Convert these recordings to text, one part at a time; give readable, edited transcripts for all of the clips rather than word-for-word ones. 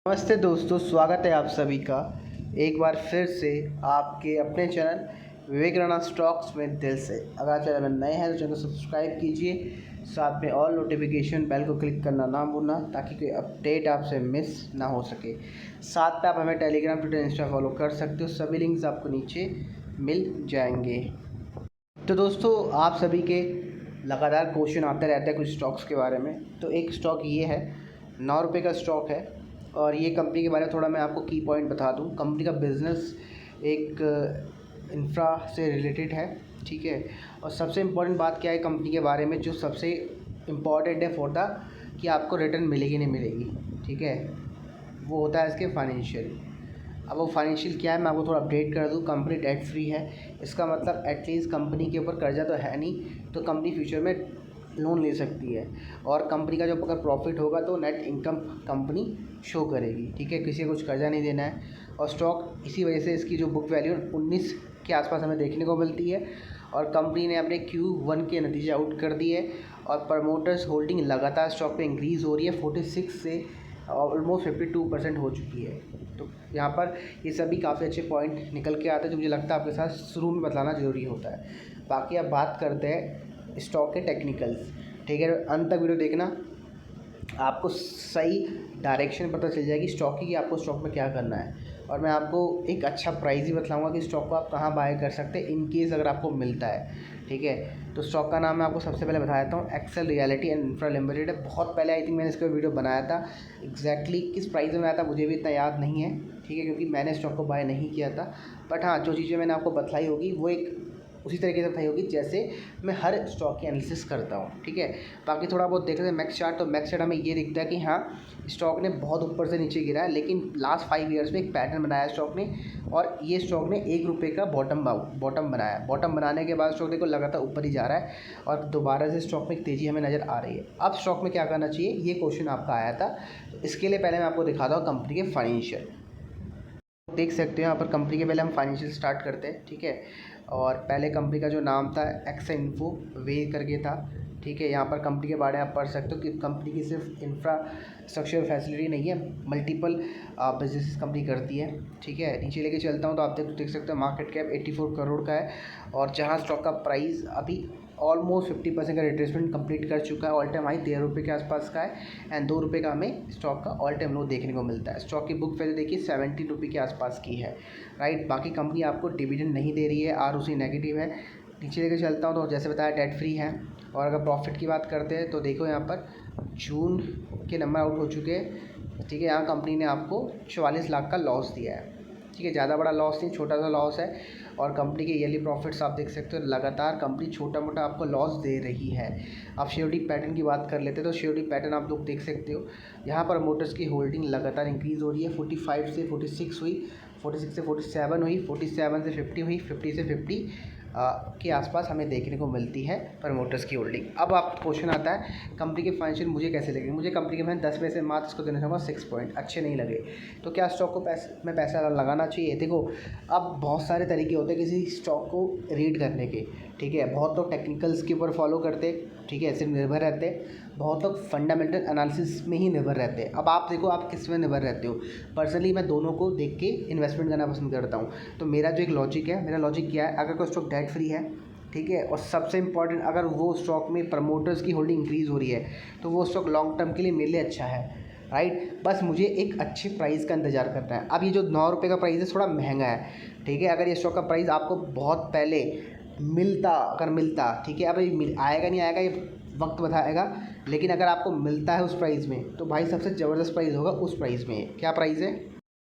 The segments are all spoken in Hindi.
नमस्ते दोस्तों, स्वागत है आप सभी का एक बार फिर से आपके अपने चैनल विवेक राणा स्टॉक्स में दिल से। अगर आप चैनल में नए हैं तो चैनल को सब्सक्राइब कीजिए, साथ में ऑल नोटिफिकेशन बेल को क्लिक करना ना भूलना ताकि कोई अपडेट आपसे मिस ना हो सके। साथ में आप हमें टेलीग्राम, ट्विटर, इंस्टा फॉलो कर सकते हो, सभी लिंक्स आपको नीचे मिल जाएंगे। तो दोस्तों, आप सभी के लगातार क्वेश्चन आते रहते हैं कुछ स्टॉक्स के बारे में। तो एक स्टॉक ये है, 9 रुपये का स्टॉक है और ये कंपनी के बारे में थोड़ा मैं आपको की पॉइंट बता दूं। कंपनी का बिज़नेस एक इंफ्रा से रिलेटेड है, ठीक है। और सबसे इम्पोर्टेंट बात क्या है कंपनी के बारे में, जो सबसे इम्पॉर्टेंट है फॉर द कि आपको रिटर्न मिलेगी नहीं मिलेगी, ठीक है, वो होता है इसके फाइनेंशियल। अब वो फाइनेंशियल क्या है मैं आपको थोड़ा अपडेट कर दूं। कंपनी डेट फ्री है, इसका मतलब एटलीस्ट कंपनी के ऊपर कर्जा तो है नहीं, तो कंपनी फ्यूचर में लोन ले सकती है। और कंपनी का जो अगर प्रॉफिट होगा तो नेट इनकम कंपनी शो करेगी, ठीक है। किसी को कुछ कर्जा नहीं देना है। और स्टॉक इसी वजह से इसकी जो बुक वैल्यू 19 के आसपास हमें देखने को मिलती है। और कंपनी ने अपने Q1 के नतीजे आउट कर दिए और प्रमोटर्स होल्डिंग लगातार स्टॉक पे इंक्रीज़ हो रही है, 46 से ऑलमोस्ट 52% हो चुकी है। तो यहाँ पर ये सभी काफ़ी अच्छे पॉइंट निकल के आते हैं जो मुझे लगता है आपके साथ शुरू में बताना ज़रूरी होता है। बाकी अब बात करते हैं स्टॉक के टेक्निकल्स, ठीक है। अंत तक वीडियो देखना, आपको सही डायरेक्शन पता चल जाएगी स्टॉक की कि आपको स्टॉक में क्या करना है। और मैं आपको एक अच्छा प्राइस ही बताऊंगा कि स्टॉक को आप कहाँ बाय कर सकते हैं इन केस अगर आपको मिलता है, ठीक है। तो स्टॉक का नाम मैं आपको सबसे पहले बता देता हूँ, Excel Realty and Infra Limited है। बहुत पहले आई थिंक मैंने इसका वीडियो बनाया था, एग्जैक्टली किस प्राइस में बनाया था मुझे भी इतना याद नहीं है, ठीक है, क्योंकि मैंने स्टॉक को बाय नहीं किया था। बट हाँ, जो चीज़ें मैंने आपको बतलाई होगी वो एक उसी तरीके से बताई होगी जैसे मैं हर स्टॉक की एनालिसिस करता हूँ, ठीक है। बाकी थोड़ा बहुत देख लेते हैं मैक्स चार्ट। तो मैक्स चार्ट हमें ये दिखता है कि हाँ, स्टॉक ने बहुत ऊपर से नीचे गिरा है, लेकिन लास्ट 5 ईयर्स में एक पैटर्न बनाया स्टॉक ने। और ये स्टॉक ने 1 रुपये का बॉटम बनाया। बॉटम बनाने के बाद स्टॉक देखो लगातार ऊपर ही जा रहा है और दोबारा से स्टॉक में एक तेज़ी हमें नज़र आ रही है। अब स्टॉक में क्या करना चाहिए, ये क्वेश्चन आपका आया था। तो इसके लिए पहले मैं आपको दिखाता हूँ कंपनी के फाइनेंशियल। देख सकते हो यहाँ पर कंपनी के पहले हम फाइनेंशियल स्टार्ट करते हैं, ठीक है। और पहले कंपनी का जो नाम था एक्सइन्फो वे करके था, ठीक है। यहाँ पर कंपनी के बारे में आप पढ़ सकते हो कि कंपनी की सिर्फ इंफ्रास्ट्रक्चर फैसिलिटी नहीं है, मल्टीपल बिजनेस कंपनी करती है, ठीक है। नीचे लेके चलता हूँ तो आप देख सकते हो मार्केट कैप 84 करोड़ का है। और जहाँ स्टॉक का प्राइस अभी ऑलमोस्ट 50% का रिट्रेसमेंट कंप्लीट कर चुका है। ऑल टाइम हाई 13 रुपये के आसपास का है एंड 2 रुपये का हमें स्टॉक का ऑल टाइम लो देखने को मिलता है। स्टॉक की बुक वैल्यू देखिए 70 रुपये के आसपास की है, राइट। बाकी कंपनी आपको डिविडेंड नहीं दे रही है, ROC नेगेटिव है। नीचे लेकर चलता हूँ तो जैसे बताया डेट फ्री है। और अगर प्रॉफिट की बात करते हैं तो देखो यहाँ पर जून के नंबर आउट हो चुके हैं, ठीक है। यहाँ कंपनी ने आपको 44 लाख का लॉस दिया है, ठीक है। ज़्यादा बड़ा लॉस नहीं, छोटा सा लॉस है। और कंपनी के ईयरली प्रॉफिट्स आप देख सकते हो, लगातार कंपनी छोटा मोटा आपको लॉस दे रही है। आप शेयरहोल्डिंग पैटर्न की बात कर लेते हैं तो शेयरहोल्डिंग पैटर्न आप लोग देख सकते हो। यहाँ पर मोटर्स की होल्डिंग लगातार इंक्रीज़ हो रही है, 45 से 46 हुई, 46 से 47 हुई, 47 से 50 हुई, 50 से 50 के आसपास हमें देखने को मिलती है प्रमोटर्स की होल्डिंग। अब आप क्वेश्चन आता है कंपनी के फाइनेंशियल मुझे कैसे लगे। मुझे कंपनी के फाइनेंस 10 में से मात्र इसको देना चाहूँगा 6 पॉइंट, अच्छे नहीं लगे। तो क्या स्टॉक को पैसा लगाना चाहिए। देखो, अब बहुत सारे तरीके होते हैं किसी स्टॉक को रीड करने के, ठीक है। बहुत लोग टेक्निकल्स के ऊपर फॉलो करते, ठीक है, सिर्फ निर्भर रहते। बहुत लोग फंडामेंटल एनालिसिस में ही निर्भर रहते हैं। अब आप देखो आप किस में निर्भर रहते हो। पर्सनली मैं दोनों को देख के इन्वेस्टमेंट करना पसंद करता हूँ। तो मेरा जो एक लॉजिक है, मेरा लॉजिक क्या है, अगर कोई स्टॉक डेट फ्री है, ठीक है, और सबसे इंपॉर्टेंट अगर वो स्टॉक में प्रमोटर्स की होल्डिंग इंक्रीज़ हो रही है तो वो स्टॉक लॉन्ग टर्म के लिए मेरे लिए अच्छा है, राइट। बस मुझे एक अच्छे प्राइस का इंतज़ार करना है। अब ये जो 9 रुपये का प्राइस है थोड़ा महंगा है, ठीक है। अगर ये स्टॉक का प्राइस आपको बहुत पहले मिलता, ठीक है, अब ये आएगा नहीं आएगा ये वक्त बताएगा, लेकिन अगर आपको मिलता है उस प्राइस में तो भाई सबसे ज़बरदस्त प्राइस होगा उस प्राइस में। क्या प्राइस है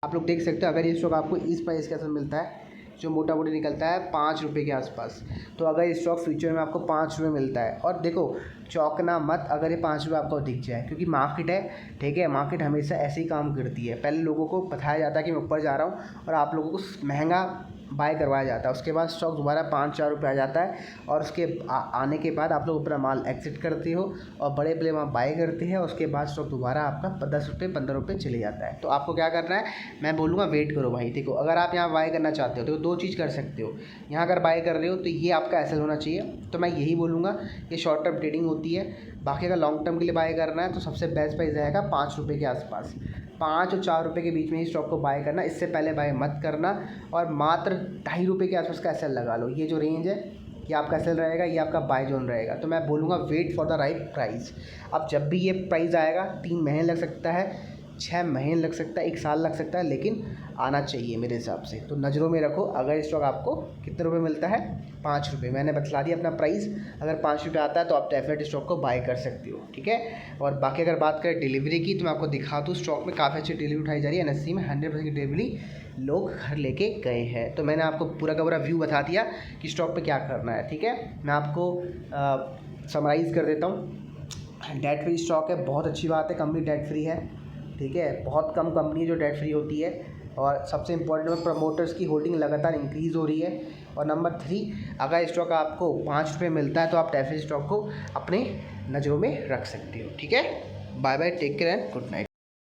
आप लोग देख सकते हो। अगर ये स्टॉक आपको इस प्राइस के अंदर मिलता है जो मोटा मोटी निकलता है 5 रुपये के आसपास, तो अगर ये स्टॉक फ्यूचर में आपको 5 रुपये मिलता है, और देखो चौंकना मत अगर ये 5 रुपये आपको दिख जाए, क्योंकि मार्केट है, ठीक है। मार्केट हमेशा ऐसे ही काम करती है। पहले लोगों को बताया जाता है कि मैं ऊपर जा रहा हूँ और आप लोगों को महंगा बाय करवाया जाता है, उसके बाद स्टॉक दोबारा 5-4 रुपये आ जाता है और उसके आने के बाद आप लोग ऊपर माल एग्जिट करते हो और बड़े प्लेयर वहाँ बाय करते हैं, उसके बाद स्टॉक दोबारा आपका 10 रुपये 15 रुपये चले जाता है। तो आपको क्या करना है, मैं बोलूँगा वेट करो भाई। देखो अगर आप यहाँ बाय करना चाहते हो तो 2 चीज़ कर सकते हो। यहाँ अगर बाय कर रहे हो तो ये आपका एसएल होना चाहिए, तो मैं यही बोलूँगा ये शॉर्ट टर्म ट्रेडिंग होती है। बाकी अगर लॉन्ग टर्म के लिए बाय करना है तो सबसे बेस्ट प्राइस रहेगा 5 रुपये के आसपास। 5 और 4 रुपये के बीच में ही स्टॉक को बाय करना, इससे पहले बाय मत करना। और मात्र 2.5 रुपये के आसपास का एसएल लगा लो। ये जो रेंज है ये आपका एसएल रहेगा, ये आपका बाय जोन रहेगा। तो मैं बोलूँगा wait for the right price. अब जब भी ये प्राइस आएगा 3 महीने लग सकता है, 6 महीने लग सकता है, 1 साल लग सकता है, लेकिन आना चाहिए मेरे हिसाब से। तो नज़रों में रखो। अगर स्टॉक आपको कितने रुपए मिलता है, 5 रुपये, मैंने बतला दिया अपना प्राइस। अगर 5 रुपये आता है तो आप डेफिनेट स्टॉक को बाय कर सकते हो, ठीक है। और बाकी अगर बात करें डिलीवरी की, तो मैं आपको दिखा दूँ स्टॉक में काफ़ी अच्छी डिलीवरी उठाई जा रही है। एनएससी में 100% की डिलीवरी लोग घर लेके गए हैं। तो मैंने आपको पूरा का पूरा व्यू बता दिया कि स्टॉक पे क्या करना है, ठीक है। मैं आपको समराइज़ कर देता हूँ। डेट फ्री स्टॉक है, बहुत अच्छी बात है, कंपनी डेट फ्री है, ठीक है। बहुत कम कंपनी जो डेट फ्री होती है। और सबसे इम्पोर्टेंट में प्रमोटर्स की होल्डिंग लगातार इंक्रीज़ हो रही है। और नंबर 3, अगर स्टॉक आपको 5 रुपये मिलता है तो आप डेफिनेट स्टॉक को अपने नज़रों में रख सकते हो, ठीक है। Bye bye, take care and good night.